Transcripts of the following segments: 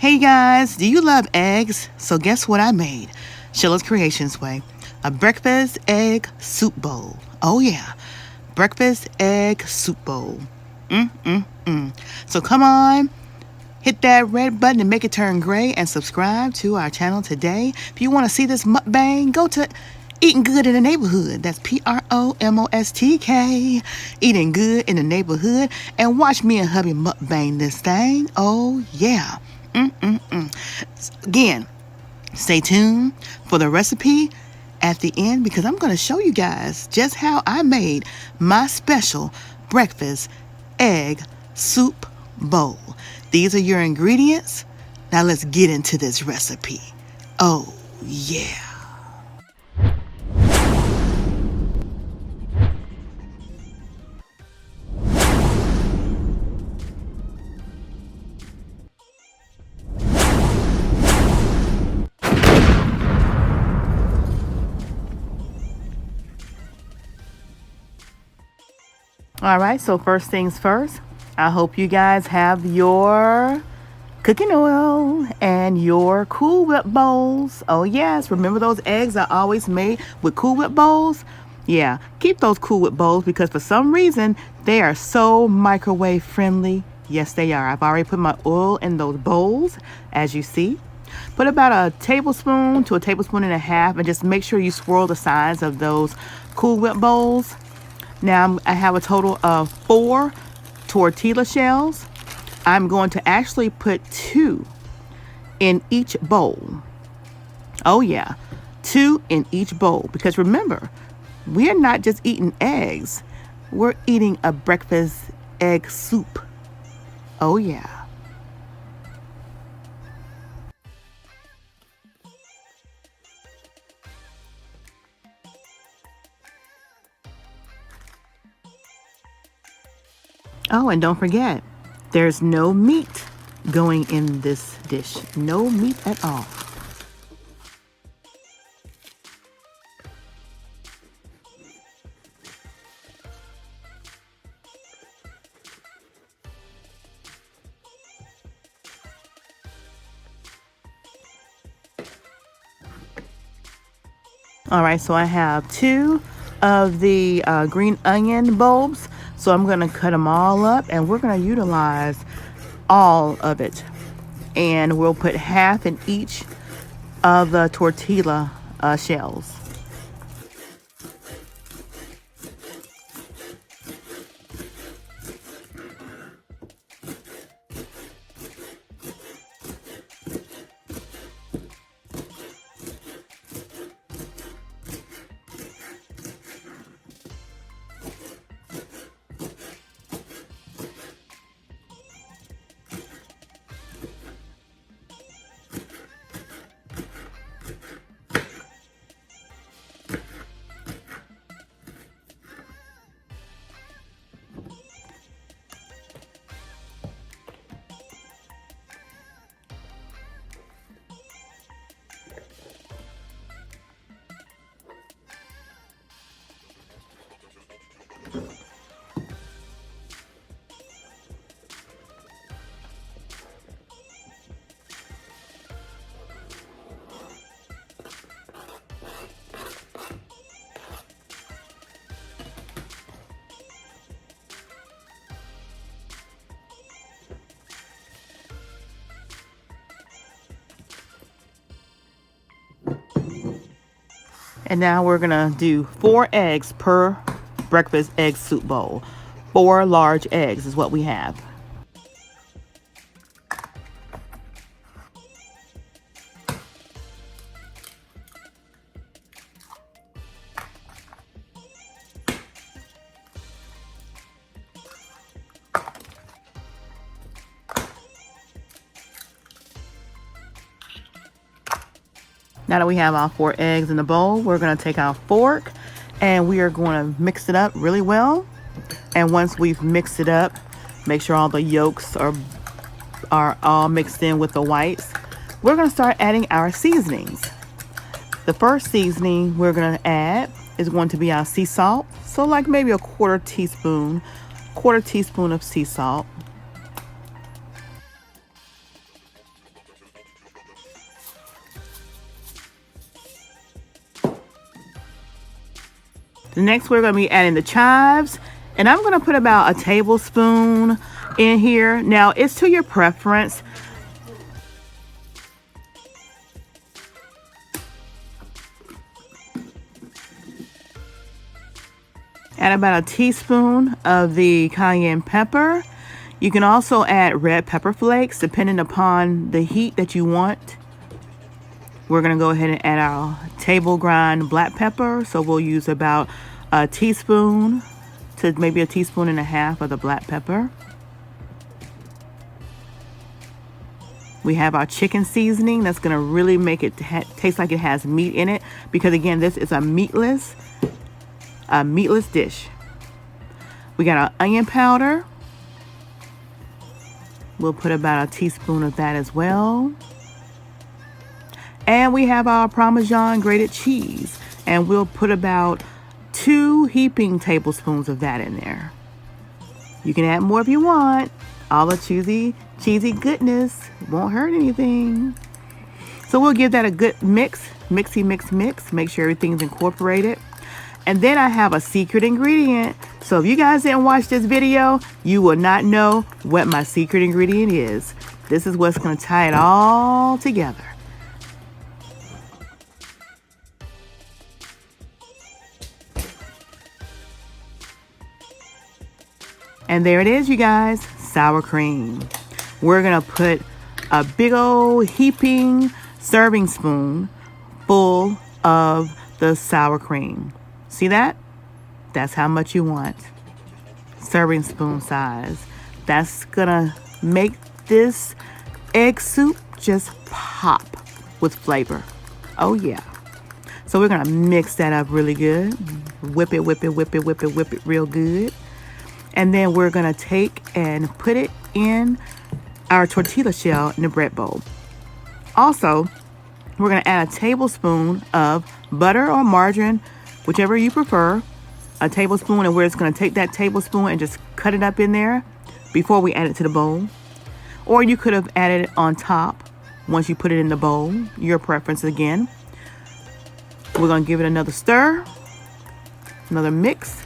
Hey guys, do you love eggs? So guess what I made? Sheila's Creations way. A breakfast egg soup bowl. Oh yeah, breakfast egg soup bowl. So come on, hit that red button and make it turn gray and subscribe to our channel today. If you want to see this mukbang, go to Eating Good in the Neighborhood. That's PromoSTK. Eating Good in the Neighborhood. And watch me and hubby mukbang this thing. Oh yeah. Again, stay tuned for the recipe at the end because I'm going to show you guys just how I made my special breakfast egg soup bowl. These are your ingredients. Now let's get into this recipe. Oh yeah. All right, so first things first, I hope you guys have your cooking oil and your Cool Whip bowls. Oh yes, remember those eggs I always made with Cool Whip bowls? Yeah, keep those Cool Whip bowls because for some reason they are so microwave friendly. Yes, they are. I've already put my oil in those bowls, as you see. Put about a tablespoon to a tablespoon and a half and just make sure you swirl the sides of those Cool Whip bowls. Now I have a total of 4 tortilla shells. I'm going to actually put 2 in each bowl. Oh yeah, 2 in each bowl because remember, we're not just eating eggs. We're eating a breakfast egg soup. Oh yeah. Oh, and don't forget, there's no meat going in this dish. No meat at all. All right, so I have 2 of the green onion bulbs. So I'm going to cut them all up and we're going to utilize all of it. And we'll put half in each of the tortilla shells. And now we're gonna do 4 eggs per breakfast egg soup bowl. 4 large eggs is what we have. Now that we have our 4 eggs in the bowl, we're going to take our fork and we are going to mix it up really well. And once we've mixed it up, make sure all the yolks are all mixed in with the whites. We're going to start adding our seasonings. The first seasoning we're going to add is going to be our sea salt. So like maybe a quarter teaspoon of sea salt. Next, we're going to be adding the chives. And I'm going to put about a tablespoon in here. Now, it's to your preference. Add about a teaspoon of the cayenne pepper. You can also add red pepper flakes depending upon the heat that you want. We're going to go ahead and add our table grind black pepper. So we'll use about a teaspoon to maybe a teaspoon and a half of the black pepper. We have our chicken seasoning that's going to really make it taste like it has meat in it, because again, this is a meatless dish. We got our onion powder. We'll put about a teaspoon of that as well. And we have our Parmesan grated cheese, and we'll put about 2 heaping tablespoons of that in there. You can add more if you want. All the cheesy goodness won't hurt anything. So we'll give that a good mix. Mix. Make sure everything's incorporated. And then I have a secret ingredient. So if you guys didn't watch this video, you will not know what my secret ingredient is. This is what's going to tie it all together. And there it is, you guys, sour cream. We're going to put a big old heaping serving spoon full of the sour cream. See that? That's how much you want. Serving spoon size. That's gonna make this egg soup just pop with flavor. Oh yeah. So we're gonna mix that up really good. Whip it real good. And then we're gonna take and put it in our tortilla shell in the bread bowl. Also, we're gonna add a tablespoon of butter or margarine, whichever you prefer, a tablespoon, and we're just going to take that tablespoon and just cut it up in there before we add it to the bowl. Or you could have added it on top once you put it in the bowl, your preference again. We're going to give it another stir, another mix.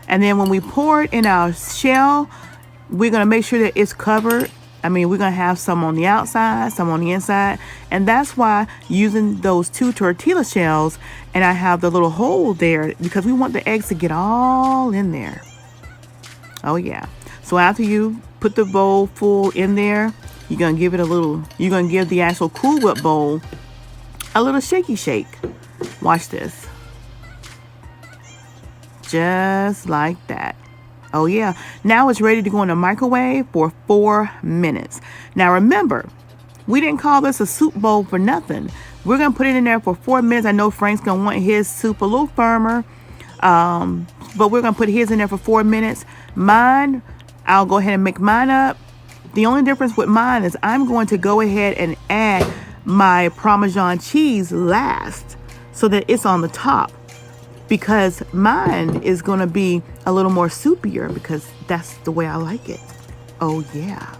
And then when we pour it in our shell, we're going to make sure that it's covered. I mean, we're going to have some on the outside, some on the inside. And that's why using those 2 tortilla shells, and I have the little hole there because we want the eggs to get all in there. Oh yeah. So after you put the bowl full in there, you're going to give the actual Cool Whip bowl a little shaky shake. Watch this. Just like that. Oh yeah. Now it's ready to go in the microwave for 4 minutes. Now remember, we didn't call this a soup bowl for nothing. We're going to put it in there for 4 minutes. I know Frank's going to want his soup a little firmer. But we're going to put his in there for 4 minutes. Mine, I'll go ahead and make mine up. The only difference with mine is I'm going to go ahead and add my Parmesan cheese last so that it's on the top, because mine is going to be a little more soupier because that's the way I like it. Oh yeah.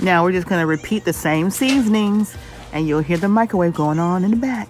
Now we're just going to repeat the same seasonings, and you'll hear the microwave going on in the back.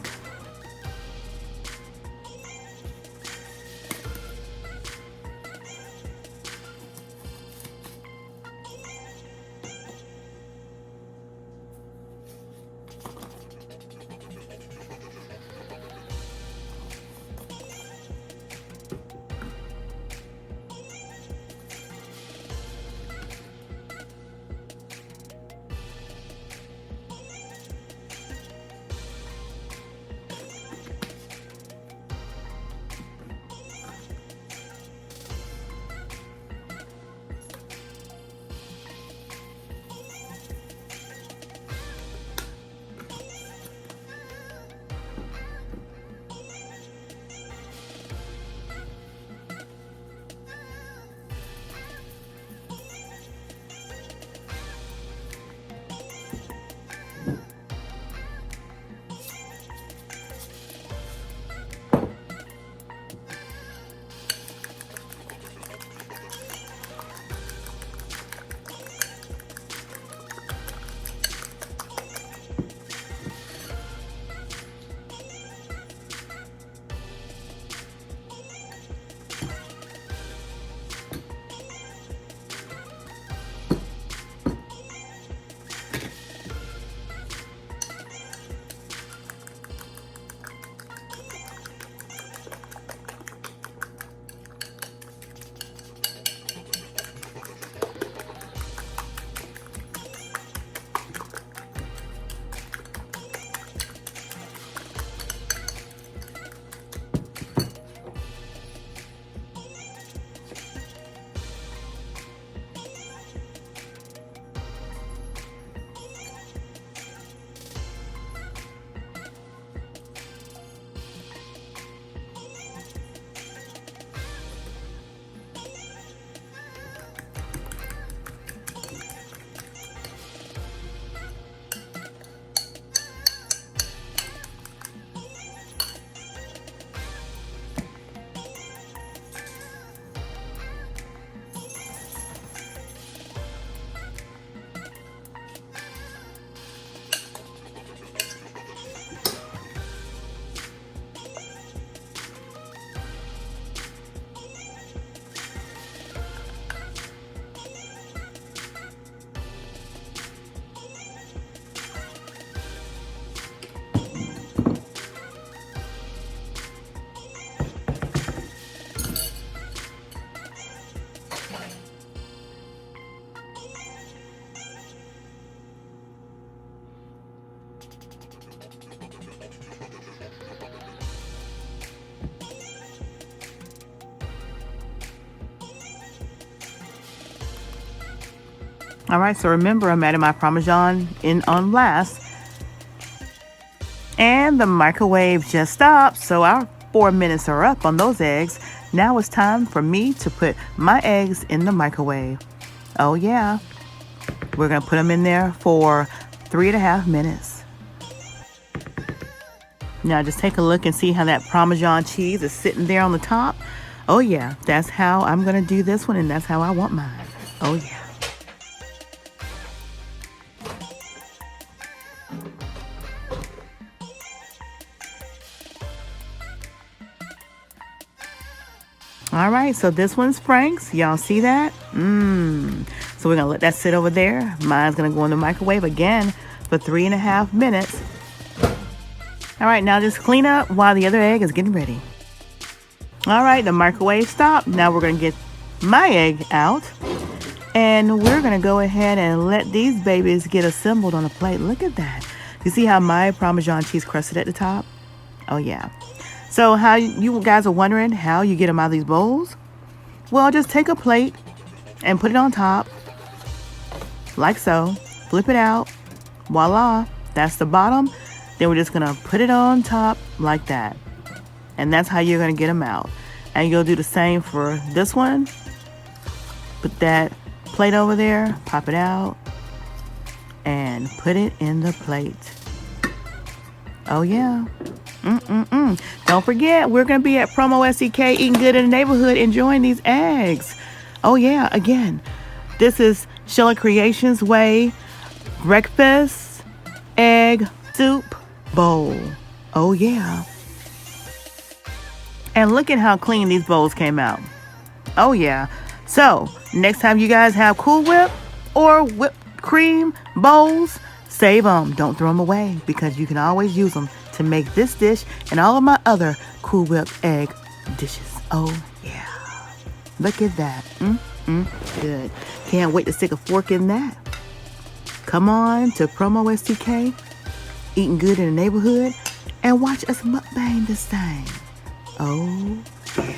All right, so remember, I'm adding my Parmesan in on last. And the microwave just stopped, so our 4 minutes are up on those eggs. Now it's time for me to put my eggs in the microwave. Oh yeah, we're gonna put them in there for 3.5 minutes. Now just take a look and see how that Parmesan cheese is sitting there on the top. Oh yeah, that's how I'm gonna do this one, and that's how I want mine. Oh yeah. All right, so this one's Frank's. Y'all see that? So we're gonna let that sit over there. Mine's gonna go in the microwave again for 3.5 minutes. All right, now just clean up while the other egg is getting ready. All right, the microwave stopped. Now we're gonna get my egg out, and we're gonna go ahead and let these babies get assembled on a plate. Look at that. You see how my Parmesan cheese crusted at the top? Oh yeah. So how you guys are wondering how you get them out of these bowls? Well, just take a plate and put it on top, like so. Flip it out. Voila, that's the bottom. Then we're just gonna put it on top like that. And that's how you're gonna get them out. And you'll do the same for this one. Put that plate over there, pop it out, and put it in the plate. Oh yeah. Don't forget, we're going to be at PromoSTK eating good in the neighborhood, enjoying these eggs. Oh, yeah. Again, this is Sheila Creations Way breakfast egg soup bowl. Oh, yeah. And look at how clean these bowls came out. Oh, yeah. So, next time you guys have Cool Whip or whipped cream bowls, save them. Don't throw them away, because you can always use them to make this dish and all of my other Cool Whip egg dishes. Oh, yeah. Look at that. Good. Can't wait to stick a fork in that. Come on to PromoSTK, eating good in the neighborhood, and watch us mukbang this thing. Oh, yeah.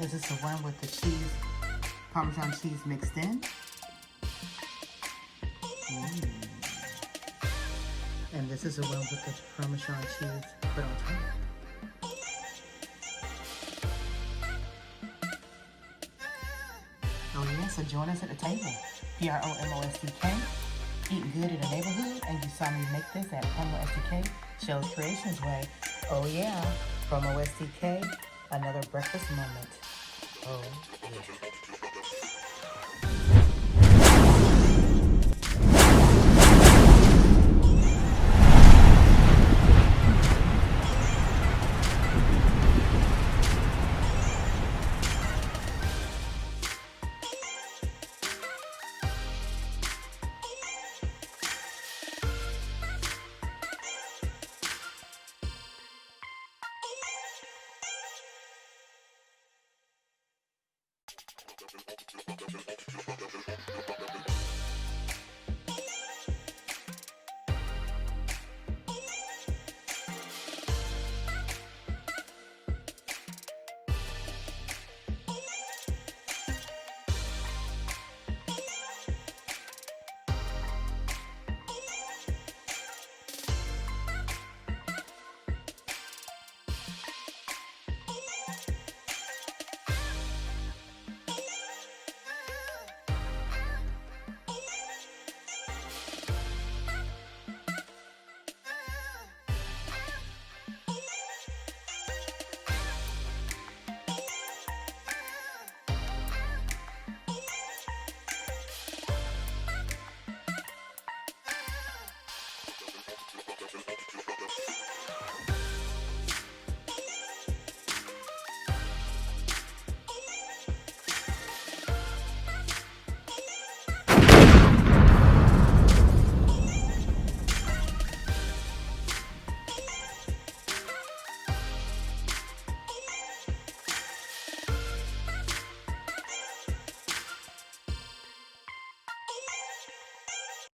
This is the one with the cheese, Parmesan cheese mixed in. And this is the one with the Parmesan cheese put on top. Oh yeah, so join us at the table. PromoSTK, eating good in the neighborhood, and you saw me make this at PromoSTK, Sheila Creations Way. Oh yeah, PromoSTK, another breakfast moment. Oh yeah.